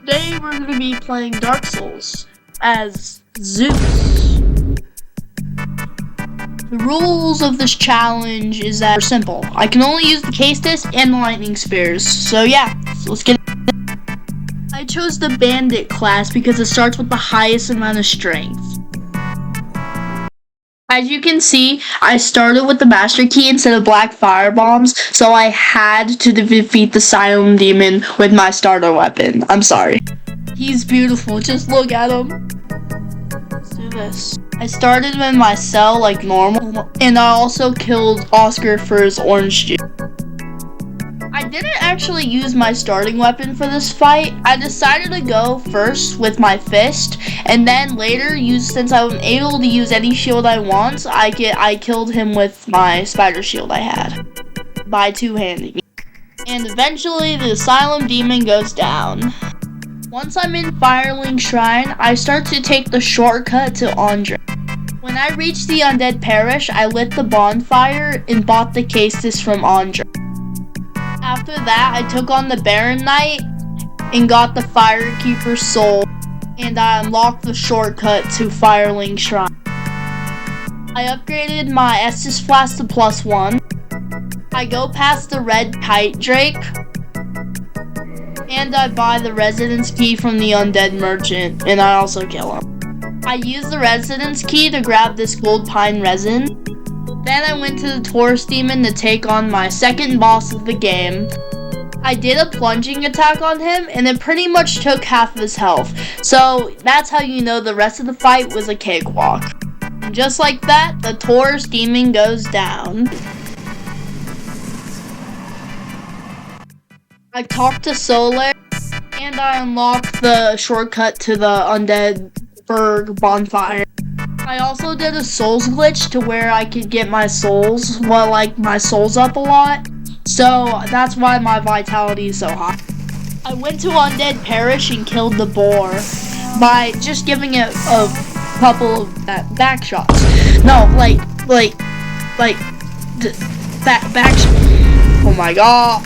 Today we're going to be playing Dark Souls as Zeus. The rules of this challenge is that they're simple. I can only use the case disc and the lightning spears. So yeah, let's get it. I chose the bandit class because it starts with the highest amount of strength. As you can see, I started with the master key instead of black fire bombs, so I had to defeat the silent demon with my starter weapon. I'm sorry. He's beautiful, just look at him. Let's do this. I started in my cell like normal, and I also killed Oscar for his orange juice. I didn't actually use my starting weapon for this fight. I decided to go first with my fist, and then later since I was able to use any shield I want, I killed him with my spider shield I had by two-handing. And eventually the asylum demon goes down. Once I'm in Firelink Shrine, I start to take the shortcut to Andre. When I reached the undead parish, I lit the bonfire and bought the case disc from Andre. After that, I took on the Baron Knight and got the Firekeeper's soul, and I unlocked the shortcut to Firelink Shrine. I upgraded my Estus Flask to +1. I go past the red kite drake, and I buy the residence key from the undead merchant, and I also kill him. I use the residence key to grab this gold pine resin. Then I went to the Taurus demon to take on my second boss of the game. I did a plunging attack on him, and it pretty much took half of his health. So that's how you know the rest of the fight was a cakewalk. And just like that, the Taurus demon goes down. I talked to Solar, and I unlocked the shortcut to the undead burg bonfire. I also did a souls glitch to where I could get my souls, my souls up a lot. So that's why my vitality is so high. I went to Undead Parish and killed the boar by just giving it a couple of back shots. No, back. Oh my god.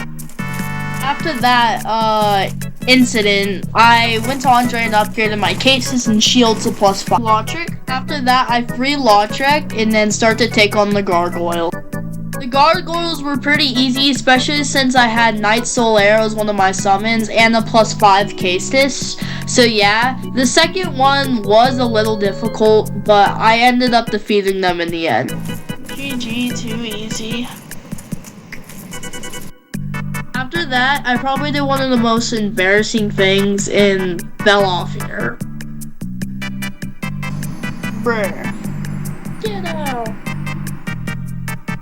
After that incident, I went to Andre and upgraded my cases and shields to +5. Lautrec. After that, I free Lautrec and then start to take on the gargoyle. The gargoyles were pretty easy, especially since I had Knight Solaire as one of my summons and a +5 case disc. So yeah, the second one was a little difficult, but I ended up defeating them in the end. GG, too easy. After that, I probably did one of the most embarrassing things and fell off here. Bruh. Get out.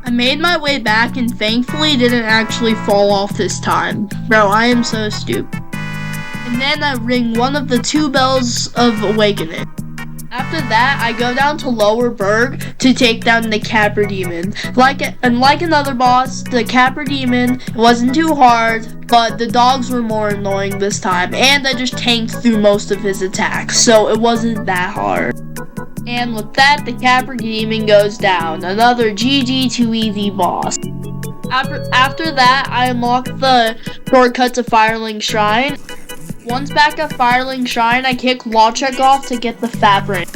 I made my way back and thankfully didn't actually fall off this time. Bro, I am so stupid. And then I ring one of the 2 bells of awakening. After that, I go down to Lower Burg to take down the Capper Demon. Like another boss, the Capper Demon wasn't too hard, but the dogs were more annoying this time, and I just tanked through most of his attacks, so it wasn't that hard. And with that, the Capper Demon goes down. Another GG 2 easy boss. After that, I unlocked the shortcut to Firelink Shrine. Once back at Firelink Shrine, I kicked Lautrec off to get the fabric.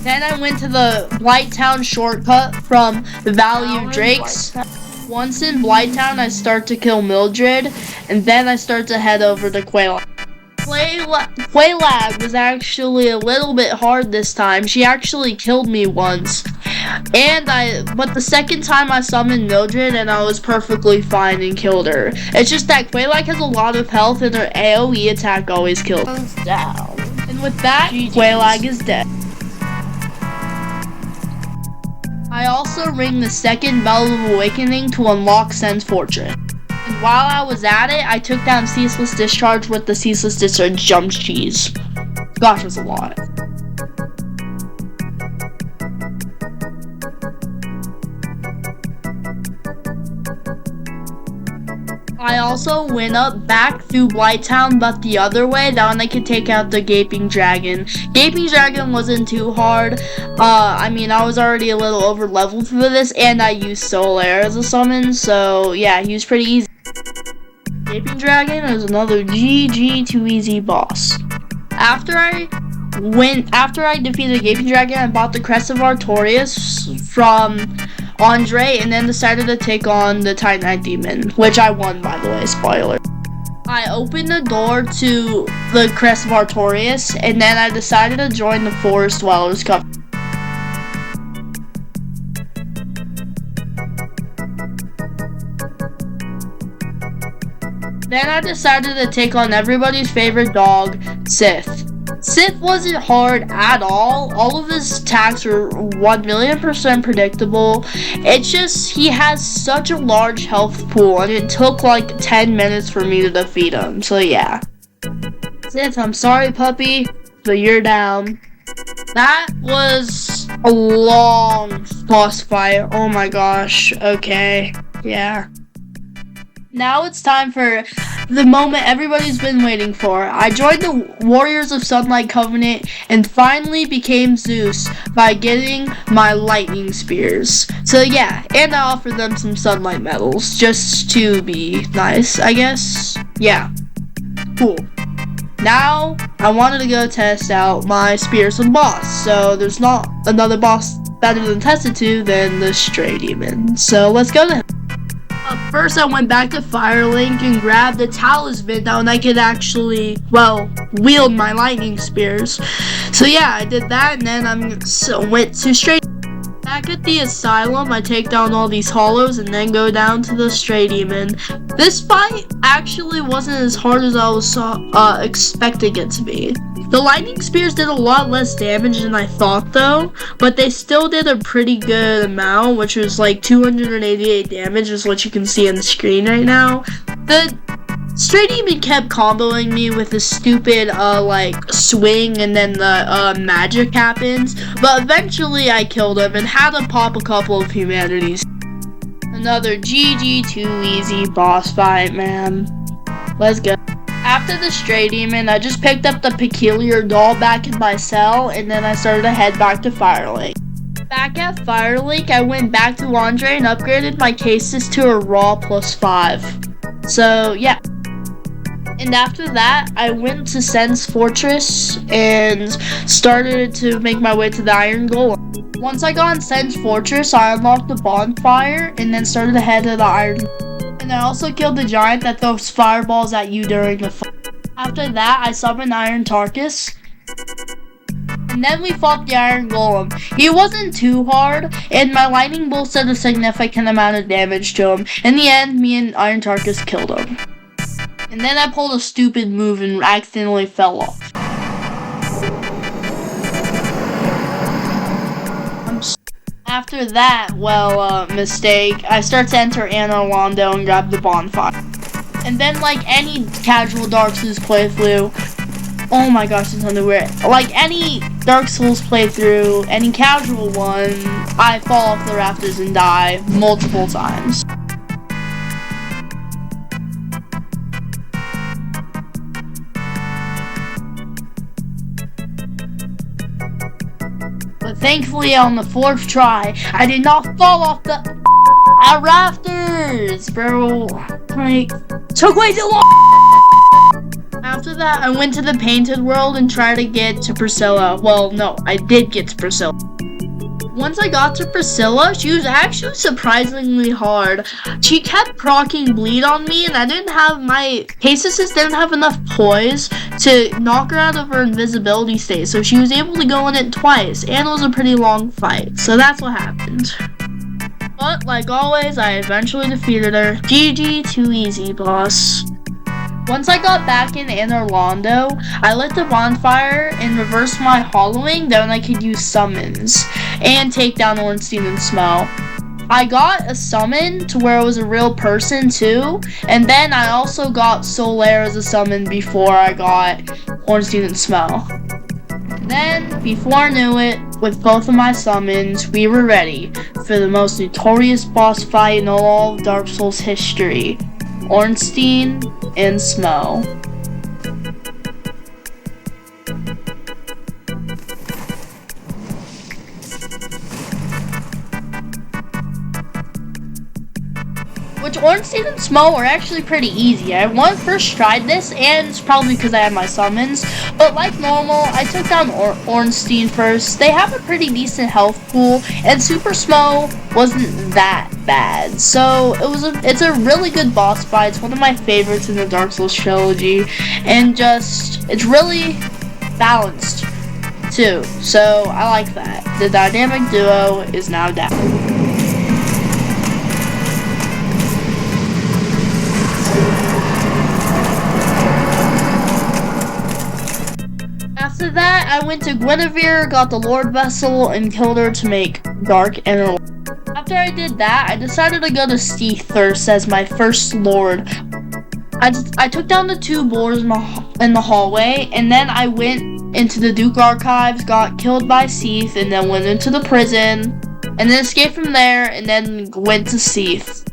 Then I went to the Blighttown shortcut from the Valley of Drakes. Once in Blighttown, I start to kill Mildred, and then I start to head over to Quaylag. Quaylag was actually a little bit hard this time. She actually killed me once. But the second time I summoned Mildred and I was perfectly fine and killed her. It's just that Quaylag has a lot of health and her AoE attack always kills her. Down. And with that, Quaylag is dead. I also ring the second Bell of Awakening to unlock Sen's Fortress. And while I was at it, I took down Ceaseless Discharge with the Ceaseless Discharge jump cheese. Gosh, that's a lot. I also went back through Blighttown, but the other way. That one I could take out the Gaping Dragon. Gaping Dragon wasn't too hard. I was already a little over leveled for this, and I used Solaire as a summon, so yeah, he was pretty easy. Gaping Dragon is another GG too easy boss. After I defeated Gaping Dragon, I bought the Crest of Artorias from Andre, and then decided to take on the Titanite Demon, which I won, by the way, spoiler. I opened the door to the Crest of Artorias, and then I decided to join the Forest Dwellers Cup. Then I decided to take on everybody's favorite dog, Sith. Sith wasn't hard at all. All of his attacks were 1,000,000% predictable. It's just he has such a large health pool, and it took like 10 minutes for me to defeat him. So yeah. Sith, I'm sorry, puppy, but you're down. That was a long boss fight. Oh my gosh. Okay. Yeah. Now it's time for the moment everybody's been waiting for. I joined the Warriors of Sunlight Covenant and finally became Zeus by getting my lightning spears. So yeah, and I offered them some sunlight medals just to be nice, I guess. Yeah, cool. Now I wanted to go test out my spears and boss. So there's not another boss better than tested to than the Stray Demon. So let's go to him. First, I went back to Firelink and grabbed a talisman that I could actually, wield my lightning spears. So yeah, I did that, and then I went to Stray. Back at the asylum, I take down all these hollows and then go down to the Stray Demon. This fight actually wasn't as hard as I was expecting it to be. The lightning spears did a lot less damage than I thought though, but they still did a pretty good amount, which was like 288 damage is what you can see on the screen right now. The Stray Demon kept comboing me with the stupid swing, and then the magic happens, but eventually I killed him and had to pop a couple of humanities. Another GG too easy boss fight, man. Let's go. After the Stray Demon, I just picked up the Peculiar Doll back in my cell, and then I started to head back to Firelink. Back at Firelink, I went back to Andre and upgraded my cases to a raw +5. So yeah. And after that, I went to Sen's Fortress and started to make my way to the Iron Golem. Once I got in Sen's Fortress, I unlocked the bonfire and then started to head to the Iron Golem. And I also killed the giant that throws fireballs at you during the fight. After that, I summoned Iron Tarkus. And then we fought the Iron Golem. He wasn't too hard, and my lightning bolt did a significant amount of damage to him. In the end, me and Iron Tarkus killed him. And then I pulled a stupid move and accidentally fell off. After that, mistake, I start to enter Anor Londo and grab the bonfire. And then, like any casual Dark Souls playthrough, oh my gosh, it's underwear. Like any Dark Souls playthrough, any casual one, I fall off the rafters and die multiple times. But thankfully, on the 4th try, I did not fall off the rafters, bro. Like, took way too long. After that, I went to the Painted World and tried to get to Priscilla. Well, no, I did get to Priscilla. Once I got to Priscilla, she was actually surprisingly hard. She kept proccing bleed on me, and I didn't have my cases didn't have enough poise to knock her out of her invisibility state, so she was able to go in it twice, and it was a pretty long fight. So that's what happened. But like always, I eventually defeated her. GG too easy, boss. Once I got back in Anor Londo, I lit the bonfire and reversed my hollowing, then I could use summons and take down Ornstein and Smell. I got a summon to where it was a real person too, and then I also got Solaire as a summon before I got Ornstein and Smell. Then, before I knew it, with both of my summons, we were ready for the most notorious boss fight in all of Dark Souls history, Ornstein and Smell. Which Ornstein and Smo are actually pretty easy. I first tried this, and it's probably because I had my summons, but like normal, I took down Ornstein first. They have a pretty decent health pool, and Super Smo wasn't that bad. So it's a really good boss fight. It's one of my favorites in the Dark Souls trilogy, and it's really balanced too. So I like that. The dynamic duo is now down. After that, I went to Guinevere, got the Lord Vessel, and killed her to make Dark Inner. After I did that, I decided to go to Seathirst as my first Lord. I took down the 2 boars in the hallway, and then I went into the Duke Archives, got killed by Seath, and then went into the prison, and then escaped from there, and then went to Seath.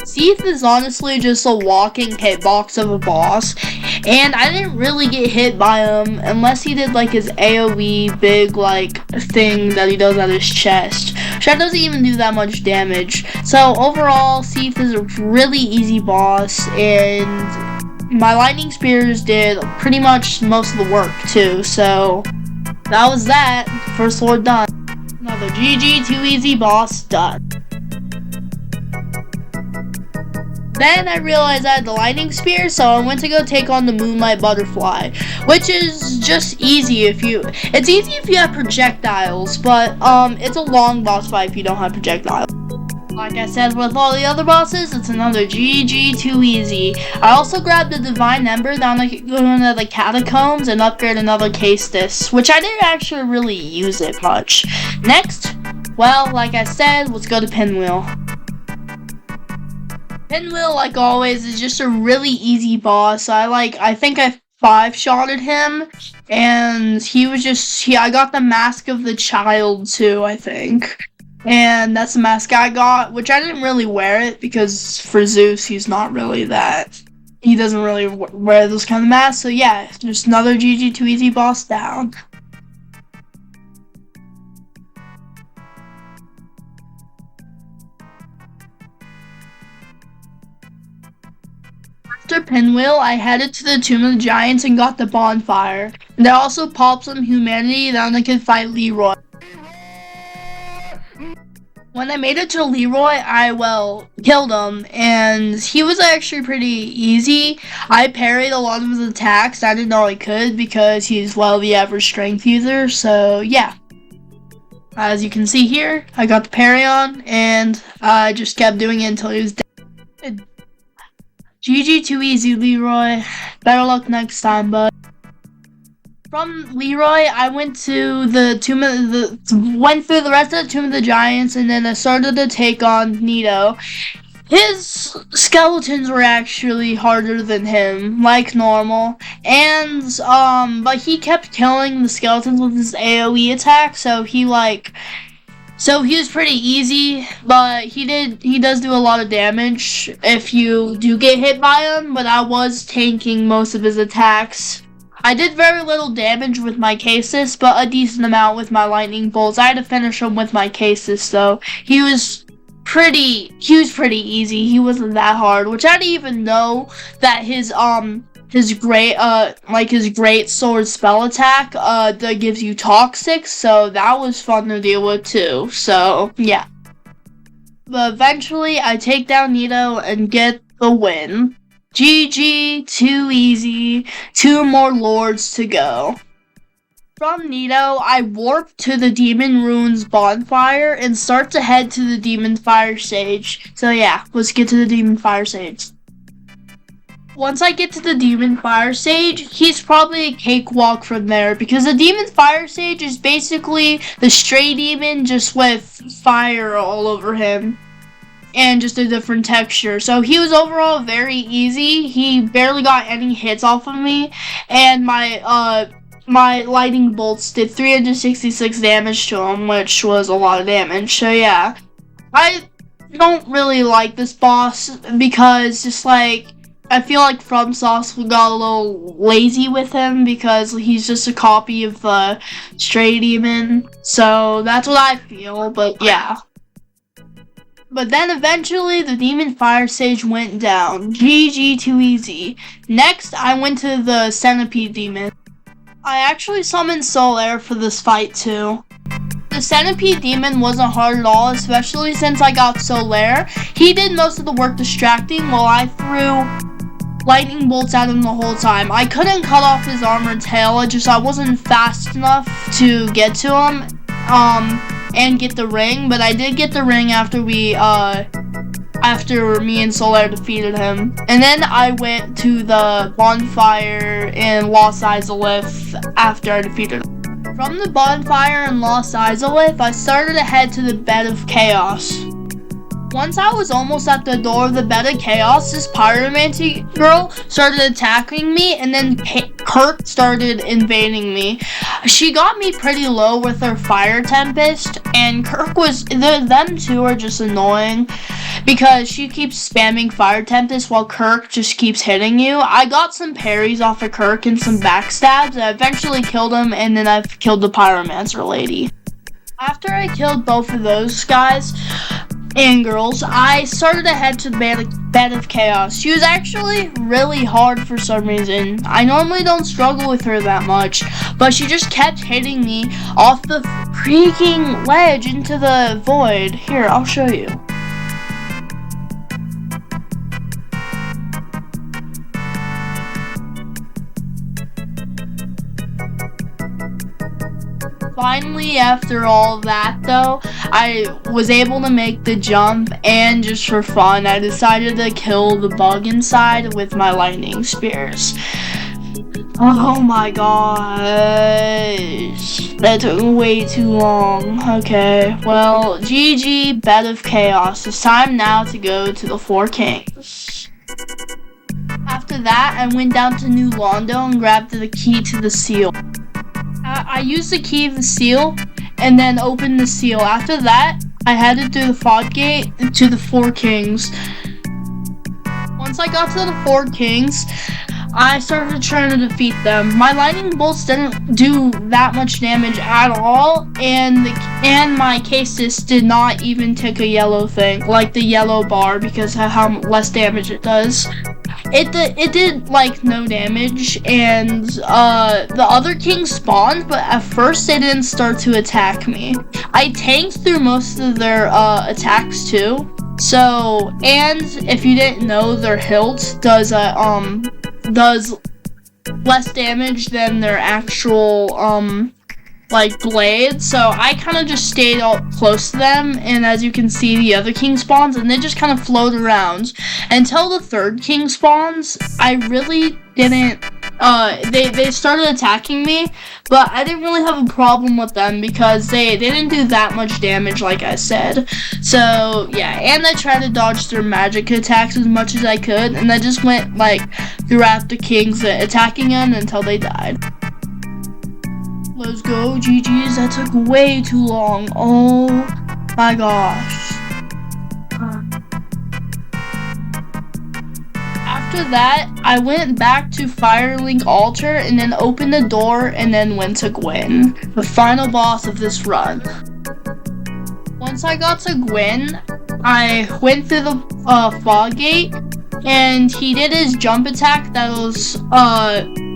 Seath is honestly just a walking hitbox of a boss, and I didn't really get hit by him unless he did like his AoE big like thing that he does at his chest, which doesn't even do that much damage. So overall, Seath is a really easy boss, and my lightning spears did pretty much most of the work too. So that was that. First Lord done. Another GG, too easy boss done. Then I realized I had the lightning spear, so I went to go take on the moonlight butterfly, which is just easy it's easy if you have projectiles, but it's a long boss fight if you don't have projectiles. Like I said with all the other bosses, it's another GG, too easy. I also grabbed the divine ember down into the catacombs and upgraded another Castus, which I didn't actually really use it much. Next, well, like I said, let's go to Pinwheel. Pinwheel, like always, is just a really easy boss. I think I 5-shotted him, and I got the Mask of the Child too, I think. And that's the mask I got, which I didn't really wear it, because for Zeus, he's not really that. He doesn't really wear those kind of masks, so yeah, just another GG, too easy boss down. After Pinwheel, I headed to the Tomb of the Giants and got the bonfire. And I also popped some humanity, then I could fight Leroy. When I made it to Leroy, I killed him, and he was actually pretty easy. I parried a lot of his attacks. I didn't know I could because he's the average strength user, so yeah. As you can see here, I got the parry on, and I just kept doing it until he was dead. GG, too easy, Leroy. Better luck next time, bud. From Leroy, I went to went through the rest of the Tomb of the Giants, and then I started to take on Nito. His skeletons were actually harder than him, like normal, and but he kept killing the skeletons with his AoE attack, so he was pretty easy, but he does do a lot of damage if you do get hit by him, but I was tanking most of his attacks. I did very little damage with my Castus, but a decent amount with my lightning bolts. I had to finish him with my Castus, though. He was pretty easy. He wasn't that hard, which I didn't even know that his great sword spell attack that gives you toxic, so that was fun to deal with too. So yeah. But eventually I take down Nito and get the win. GG, too easy. 2 more lords to go. From Nito, I warp to the Demon Ruins bonfire and start to head to the Demon Fire Sage. So yeah, let's get to the Demon Fire Sage. Once I get to the Demon Fire Sage, he's probably a cakewalk from there, because the Demon Fire Sage is basically the stray demon just with fire all over him. And just a different texture. So he was overall very easy. He barely got any hits off of me, and my lightning bolts did 366 damage to him, which was a lot of damage. So yeah, I don't really like this boss because I feel like FromSoft got a little lazy with him because he's just a copy of the stray demon. So that's what I feel, but yeah. But then eventually the demon fire stage went down. GG, too easy. Next, I went to the centipede demon. I actually summoned Solaire for this fight too. The centipede demon wasn't hard at all, especially since I got Solaire. He did most of the work distracting while I threw lightning bolts at him the whole time. I couldn't cut off his armored tail, I wasn't fast enough to get to him and get the ring, but I did get the ring after me and Solaire defeated him. And then I went to the bonfire in Lost Izalith after I defeated him. From the bonfire in Lost Izalith, I started to head to the bed of chaos. Once I was almost at the door of the bed of chaos, this pyromancy girl started attacking me, and then Kirk started invading me. She got me pretty low with her fire tempest, and them two are just annoying because she keeps spamming fire tempest while Kirk just keeps hitting you. I got some parries off of Kirk and some backstabs. I eventually killed him, and then I killed the pyromancer lady. After I killed both of those guys and girls, I started to head to the bed of chaos. She was actually really hard for some reason. I normally don't struggle with her that much, but she just kept hitting me off the freaking ledge into the void. Here, I'll show you. Finally, after all that though, I was able to make the jump, and just for fun, I decided to kill the bug inside with my lightning spears. Oh my gosh, that took way too long. Okay, well, GG, Bed of Chaos. It's time now to go to the Four Kings. After that, I went down to New Londo and grabbed the key to the seal. I used the key of the seal and then opened the seal. After that, I headed through the fog gate to the Four Kings. Once I got to the Four Kings, I started trying to defeat them. My lightning bolts didn't do that much damage at all, and my Casis did not even tick a yellow thing, like the yellow bar, because of how less damage it does. It did like no damage, and the other kings spawned, but at first they didn't start to attack me. I tanked through most of their attacks too. So, and if you didn't know, their hilt does less damage than their actual like blades, so I kind of just stayed close to them, and as you can see, the other king spawns, and they just kind of float around until the third king spawns. I really didn't, they started attacking me, but I didn't really have a problem with them because they didn't do that much damage, like I said. So, yeah, and I tried to dodge their magic attacks as much as I could, and I just went, like, throughout the kings attacking them until they died. Let's go, GG's. That took way too long. Oh my gosh. After that, I went back to Firelink Altar and then opened the door and then went to Gwyn, the final boss of this run. Once I got to Gwyn, I went through the fog gate, and he did his jump attack that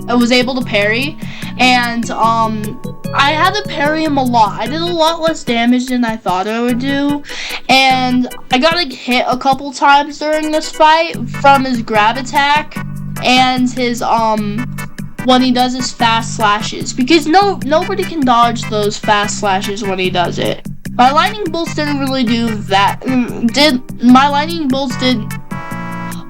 I was able to parry, and I had to parry him a lot. I did a lot less damage than I thought I would do, and I got hit a couple times during this fight from his grab attack and his when he does his fast slashes, because nobody can dodge those fast slashes when he does it. My lightning bolts didn't really do that. My lightning bolts did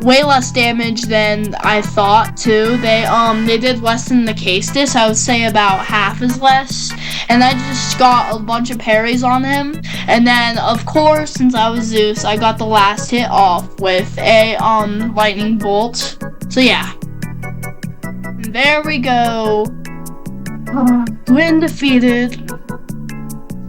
way less damage than I thought too. They did less than the Casis. I would say about half as less. And I just got a bunch of parries on him. And then of course, since I was Zeus, I got the last hit off with a lightning bolt. So yeah. And there we go. Gwyn defeated.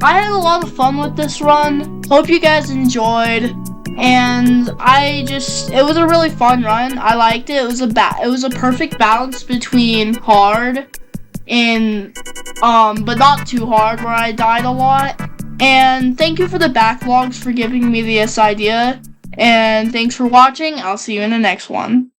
I had a lot of fun with this run. Hope you guys enjoyed. And it was a really fun run. I liked it. It was a perfect balance between hard and but not too hard where I died a lot, And thank you for the backlogs for giving me this idea. And thanks for watching. I'll see you in the next one.